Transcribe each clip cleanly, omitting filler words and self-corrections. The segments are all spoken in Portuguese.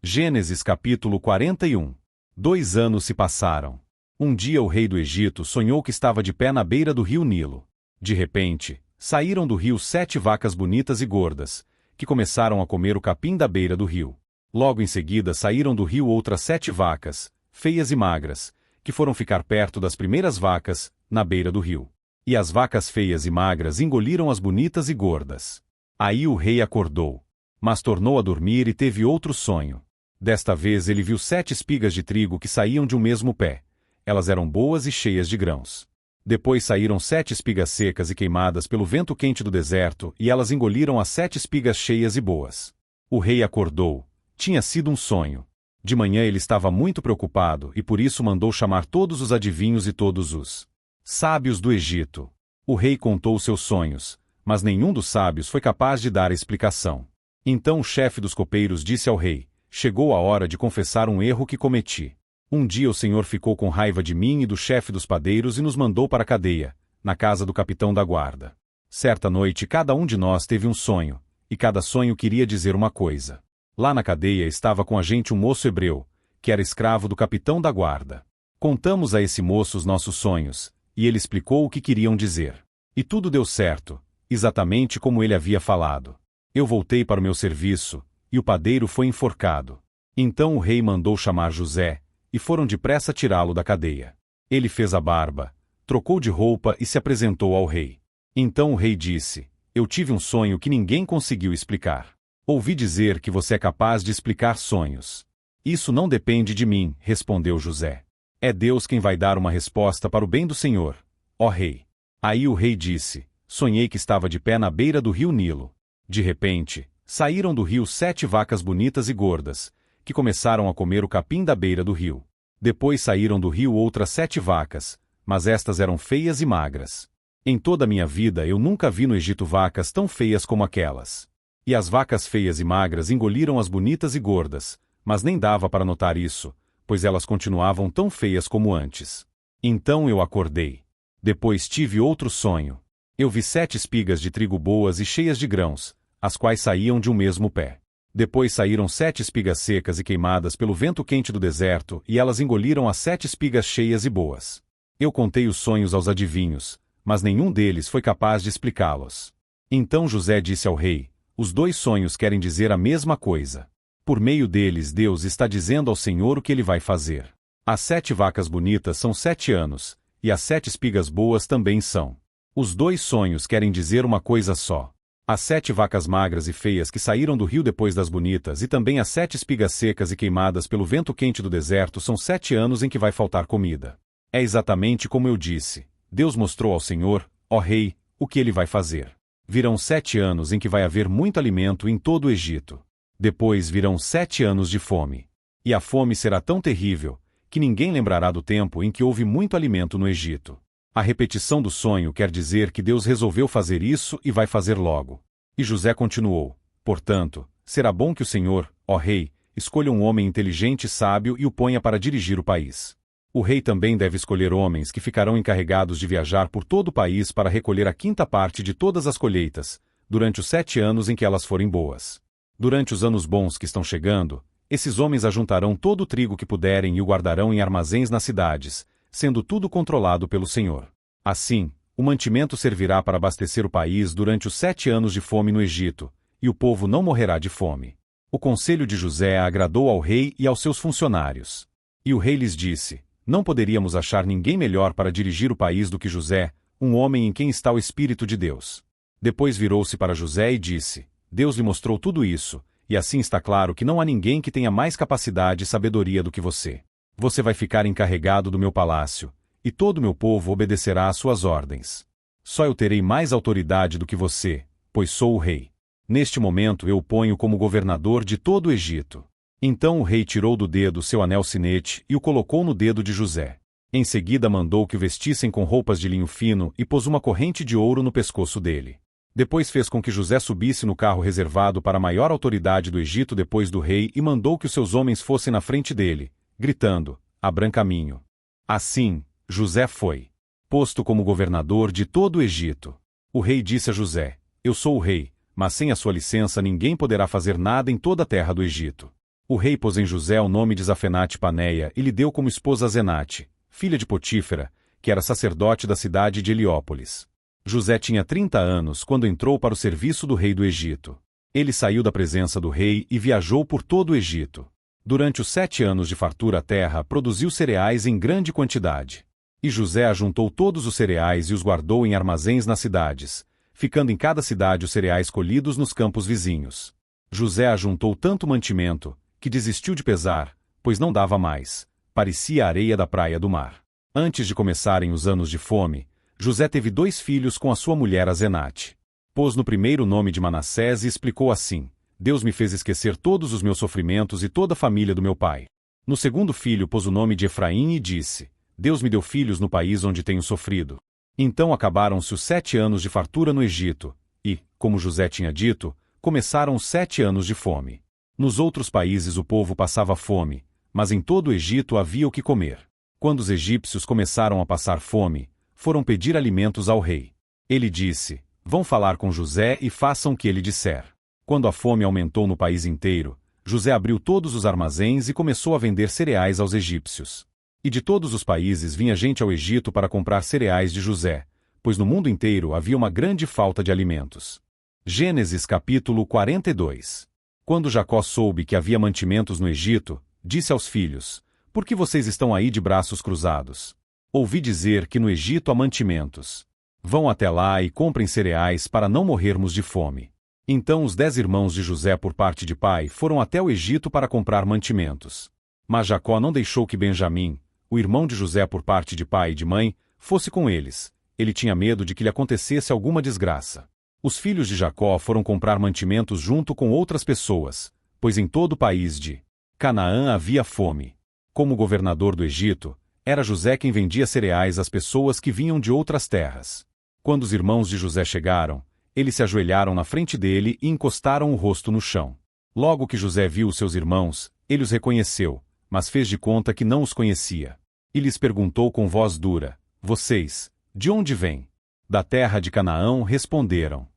Gênesis capítulo 41. 2 anos se passaram. Um dia o rei do Egito sonhou que estava de pé na beira do rio Nilo. De repente, saíram do rio 7 vacas bonitas e gordas, que começaram a comer o capim da beira do rio. Logo em seguida saíram do rio outras 7 vacas, feias e magras, que foram ficar perto das primeiras vacas, na beira do rio. E as vacas feias e magras engoliram as bonitas e gordas. Aí o rei acordou, mas tornou a dormir e teve outro sonho. Desta vez ele viu 7 espigas de trigo que saíam de um mesmo pé. Elas eram boas e cheias de grãos. Depois saíram 7 espigas secas e queimadas pelo vento quente do deserto, e elas engoliram as 7 espigas cheias e boas. O rei acordou. Tinha sido um sonho. De manhã ele estava muito preocupado e por isso mandou chamar todos os adivinhos e todos os sábios do Egito. O rei contou seus sonhos, mas nenhum dos sábios foi capaz de dar a explicação. Então o chefe dos copeiros disse ao rei: chegou a hora de confessar um erro que cometi. Um dia o Senhor ficou com raiva de mim e do chefe dos padeiros e nos mandou para a cadeia, na casa do capitão da guarda. Certa noite cada um de nós teve um sonho, e cada sonho queria dizer uma coisa. Lá na cadeia estava com a gente um moço hebreu, que era escravo do capitão da guarda. Contamos a esse moço os nossos sonhos, e ele explicou o que queriam dizer. E tudo deu certo, exatamente como ele havia falado. Eu voltei para o meu serviço, e o padeiro foi enforcado. Então o rei mandou chamar José, e foram depressa tirá-lo da cadeia. Ele fez a barba, trocou de roupa e se apresentou ao rei. Então o rei disse: eu tive um sonho que ninguém conseguiu explicar. Ouvi dizer que você é capaz de explicar sonhos. Isso não depende de mim, respondeu José. É Deus quem vai dar uma resposta para o bem do Senhor, ó rei. Aí o rei disse: sonhei que estava de pé na beira do rio Nilo. De repente, saíram do rio 7 vacas bonitas e gordas, que começaram a comer o capim da beira do rio. Depois saíram do rio outras 7 vacas, mas estas eram feias e magras. Em toda a minha vida eu nunca vi no Egito vacas tão feias como aquelas. E as vacas feias e magras engoliram as bonitas e gordas, mas nem dava para notar isso, pois elas continuavam tão feias como antes. Então eu acordei. Depois tive outro sonho. Eu vi 7 espigas de trigo boas e cheias de grãos, as quais saíam de um mesmo pé. Depois saíram 7 espigas secas e queimadas pelo vento quente do deserto, e elas engoliram as 7 espigas cheias e boas. Eu contei os sonhos aos adivinhos, mas nenhum deles foi capaz de explicá-los. Então José disse ao rei: os 2 sonhos querem dizer a mesma coisa. Por meio deles Deus está dizendo ao Senhor o que ele vai fazer. As 7 vacas bonitas são 7 anos, e as 7 espigas boas também são. Os 2 sonhos querem dizer uma coisa só. As 7 vacas magras e feias que saíram do rio depois das bonitas e também as 7 espigas secas e queimadas pelo vento quente do deserto são 7 anos em que vai faltar comida. É exatamente como eu disse. Deus mostrou ao Senhor, ó rei, o que ele vai fazer. Virão 7 anos em que vai haver muito alimento em todo o Egito. Depois virão 7 anos de fome. E a fome será tão terrível, que ninguém lembrará do tempo em que houve muito alimento no Egito. A repetição do sonho quer dizer que Deus resolveu fazer isso e vai fazer logo. E José continuou: portanto, será bom que o Senhor, ó rei, escolha um homem inteligente e sábio e o ponha para dirigir o país. O rei também deve escolher homens que ficarão encarregados de viajar por todo o país para recolher a 5ª parte de todas as colheitas, durante os 7 anos em que elas forem boas. Durante os anos bons que estão chegando, esses homens ajuntarão todo o trigo que puderem e o guardarão em armazéns nas cidades, sendo tudo controlado pelo Senhor. Assim, o mantimento servirá para abastecer o país durante os 7 anos de fome no Egito, e o povo não morrerá de fome. O conselho de José agradou ao rei e aos seus funcionários. E o rei lhes disse: não poderíamos achar ninguém melhor para dirigir o país do que José, um homem em quem está o Espírito de Deus. Depois virou-se para José e disse: Deus lhe mostrou tudo isso, e assim está claro que não há ninguém que tenha mais capacidade e sabedoria do que você. Você vai ficar encarregado do meu palácio, e todo o meu povo obedecerá às suas ordens. Só eu terei mais autoridade do que você, pois sou o rei. Neste momento eu o ponho como governador de todo o Egito. Então o rei tirou do dedo seu anel sinete e o colocou no dedo de José. Em seguida mandou que o vestissem com roupas de linho fino e pôs uma corrente de ouro no pescoço dele. Depois fez com que José subisse no carro reservado para a maior autoridade do Egito depois do rei e mandou que os seus homens fossem na frente dele, gritando: abram caminho. Assim, José foi posto como governador de todo o Egito. O rei disse a José: eu sou o rei, mas sem a sua licença ninguém poderá fazer nada em toda a terra do Egito. O rei pôs em José o nome de Zafenate-Paneia e lhe deu como esposa Asenate, filha de Potífera, que era sacerdote da cidade de Heliópolis. José tinha 30 anos quando entrou para o serviço do rei do Egito. Ele saiu da presença do rei e viajou por todo o Egito. Durante os 7 anos de fartura a terra produziu cereais em grande quantidade. E José ajuntou todos os cereais e os guardou em armazéns nas cidades, ficando em cada cidade os cereais colhidos nos campos vizinhos. José ajuntou tanto mantimento, que desistiu de pesar, pois não dava mais, parecia a areia da praia do mar. Antes de começarem os anos de fome, José teve 2 filhos com a sua mulher Asenate. Pôs no primeiro o nome de Manassés e explicou assim: Deus me fez esquecer todos os meus sofrimentos e toda a família do meu pai. No segundo filho pôs o nome de Efraim e disse: Deus me deu filhos no país onde tenho sofrido. Então acabaram-se os 7 anos de fartura no Egito, e, como José tinha dito, começaram os 7 anos de fome. Nos outros países o povo passava fome, mas em todo o Egito havia o que comer. Quando os egípcios começaram a passar fome, foram pedir alimentos ao rei. Ele disse: Vão falar com José e façam o que ele disser. Quando a fome aumentou no país inteiro, José abriu todos os armazéns e começou a vender cereais aos egípcios. E de todos os países vinha gente ao Egito para comprar cereais de José, pois no mundo inteiro havia uma grande falta de alimentos. Gênesis capítulo 42. Quando Jacó soube que havia mantimentos no Egito, disse aos filhos: Por que vocês estão aí de braços cruzados? Ouvi dizer que no Egito há mantimentos. Vão até lá e comprem cereais para não morrermos de fome. Então os 10 irmãos de José por parte de pai foram até o Egito para comprar mantimentos. Mas Jacó não deixou que Benjamim, o irmão de José por parte de pai e de mãe, fosse com eles. Ele tinha medo de que lhe acontecesse alguma desgraça. Os filhos de Jacó foram comprar mantimentos junto com outras pessoas, pois em todo o país de Canaã havia fome. Como governador do Egito, era José quem vendia cereais às pessoas que vinham de outras terras. Quando os irmãos de José chegaram, eles se ajoelharam na frente dele e encostaram o rosto no chão. Logo que José viu os seus irmãos, ele os reconheceu, mas fez de conta que não os conhecia. E lhes perguntou com voz dura: Vocês, de onde vêm? Da terra de Canaã, responderam.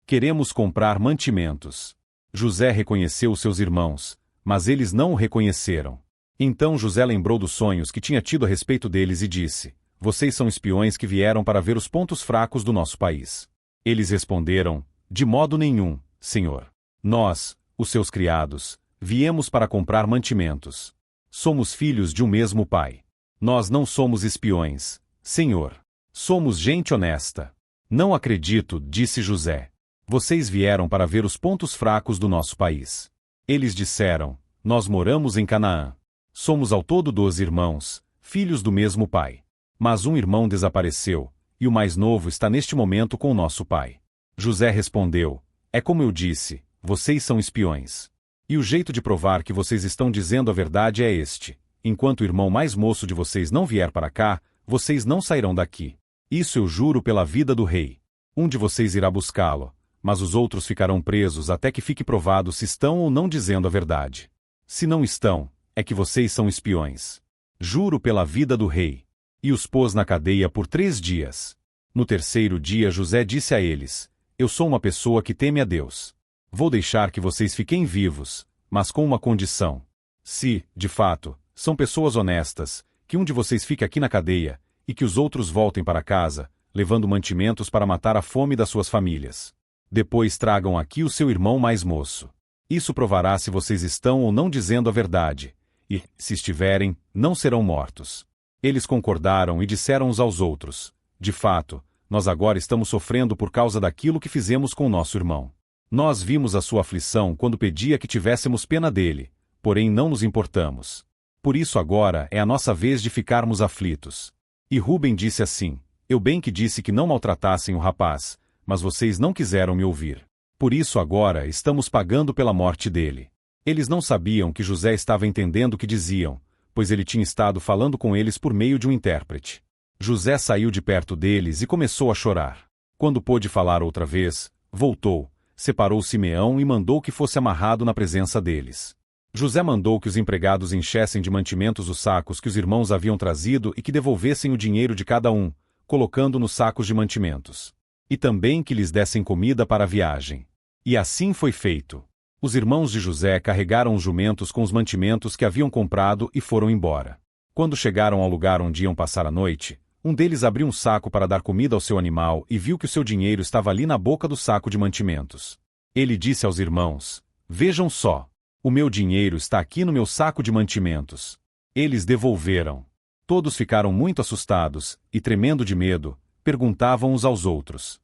Queremos comprar mantimentos. José reconheceu os seus irmãos, mas eles não o reconheceram. Então José lembrou dos sonhos que tinha tido a respeito deles e disse: Vocês são espiões que vieram para ver os pontos fracos do nosso país. Eles responderam: De modo nenhum, Senhor. Nós, os seus criados, viemos para comprar mantimentos. Somos filhos de um mesmo pai. Nós não somos espiões, Senhor. Somos gente honesta. Não acredito, disse José. Vocês vieram para ver os pontos fracos do nosso país. Eles disseram: Nós moramos em Canaã. Somos ao todo 12 irmãos, filhos do mesmo pai. Mas um irmão desapareceu, e o mais novo está neste momento com o nosso pai. José respondeu: É como eu disse, vocês são espiões. E o jeito de provar que vocês estão dizendo a verdade é este: enquanto o irmão mais moço de vocês não vier para cá, vocês não sairão daqui. Isso eu juro pela vida do rei. Um de vocês irá buscá-lo, mas os outros ficarão presos até que fique provado se estão ou não dizendo a verdade. Se não estão, é que vocês são espiões. Juro pela vida do rei. E os pôs na cadeia por 3 dias. No terceiro dia José disse a eles: Eu sou uma pessoa que teme a Deus. Vou deixar que vocês fiquem vivos, mas com uma condição. Se, de fato, são pessoas honestas, que um de vocês fique aqui na cadeia, e que os outros voltem para casa, levando mantimentos para matar a fome das suas famílias. Depois tragam aqui o seu irmão mais moço. Isso provará se vocês estão ou não dizendo a verdade, e, se estiverem, não serão mortos. Eles concordaram e disseram uns aos outros: De fato, nós agora estamos sofrendo por causa daquilo que fizemos com o nosso irmão. Nós vimos a sua aflição quando pedia que tivéssemos pena dele, porém não nos importamos. Por isso agora é a nossa vez de ficarmos aflitos. E Rúben disse assim: Eu bem que disse que não maltratassem o rapaz, mas vocês não quiseram me ouvir. Por isso agora estamos pagando pela morte dele. Eles não sabiam que José estava entendendo o que diziam, pois ele tinha estado falando com eles por meio de um intérprete. José saiu de perto deles e começou a chorar. Quando pôde falar outra vez, voltou, separou Simeão e mandou que fosse amarrado na presença deles. José mandou que os empregados enchessem de mantimentos os sacos que os irmãos haviam trazido e que devolvessem o dinheiro de cada um, colocando nos sacos de mantimentos. E também que lhes dessem comida para a viagem. E assim foi feito. Os irmãos de José carregaram os jumentos com os mantimentos que haviam comprado e foram embora. Quando chegaram ao lugar onde iam passar a noite, um deles abriu um saco para dar comida ao seu animal e viu que o seu dinheiro estava ali na boca do saco de mantimentos. Ele disse aos irmãos: "Vejam só, o meu dinheiro está aqui no meu saco de mantimentos." Eles devolveram. Todos ficaram muito assustados e, tremendo de medo, perguntavam uns aos outros: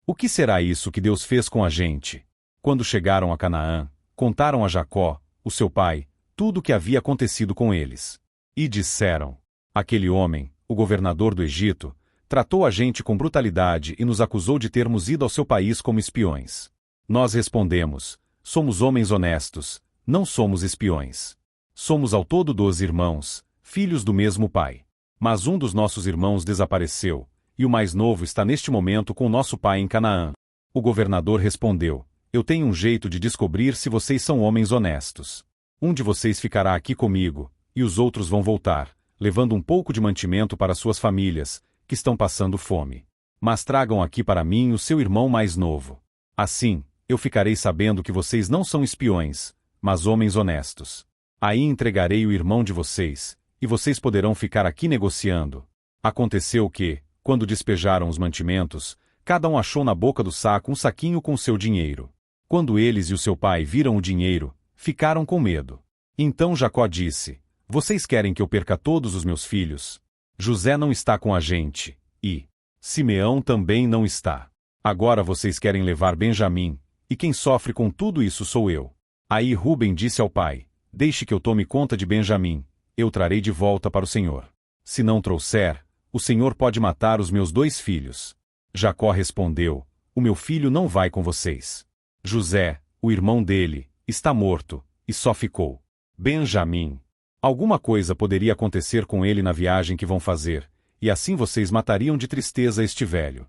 "O que será isso que Deus fez com a gente?" Quando chegaram a Canaã, contaram a Jacó, o seu pai, tudo o que havia acontecido com eles. E disseram: "Aquele homem, o governador do Egito, tratou a gente com brutalidade e nos acusou de termos ido ao seu país como espiões. Nós respondemos: somos homens honestos, não somos espiões. Somos ao todo 12 irmãos, filhos do mesmo pai. Mas um dos nossos irmãos desapareceu, e o mais novo está neste momento com nosso pai em Canaã." O governador respondeu: "Eu tenho um jeito de descobrir se vocês são homens honestos. Um de vocês ficará aqui comigo, e os outros vão voltar, levando um pouco de mantimento para suas famílias, que estão passando fome. Mas tragam aqui para mim o seu irmão mais novo. Assim, eu ficarei sabendo que vocês não são espiões, mas homens honestos. Aí entregarei o irmão de vocês, e vocês poderão ficar aqui negociando." Aconteceu que, quando despejaram os mantimentos, cada um achou na boca do saco um saquinho com seu dinheiro. Quando eles e o seu pai viram o dinheiro, ficaram com medo. Então Jacó disse: "Vocês querem que eu perca todos os meus filhos? José não está com a gente, e Simeão também não está. Agora vocês querem levar Benjamim, e quem sofre com tudo isso sou eu." Aí Rúben disse ao pai: "Deixe que eu tome conta de Benjamim, eu trarei de volta para o Senhor. Se não trouxer, o Senhor pode matar os meus 2 filhos." Jacó respondeu: "O meu filho não vai com vocês. José, o irmão dele, está morto, e só ficou Benjamim. Alguma coisa poderia acontecer com ele na viagem que vão fazer, e assim vocês matariam de tristeza este velho."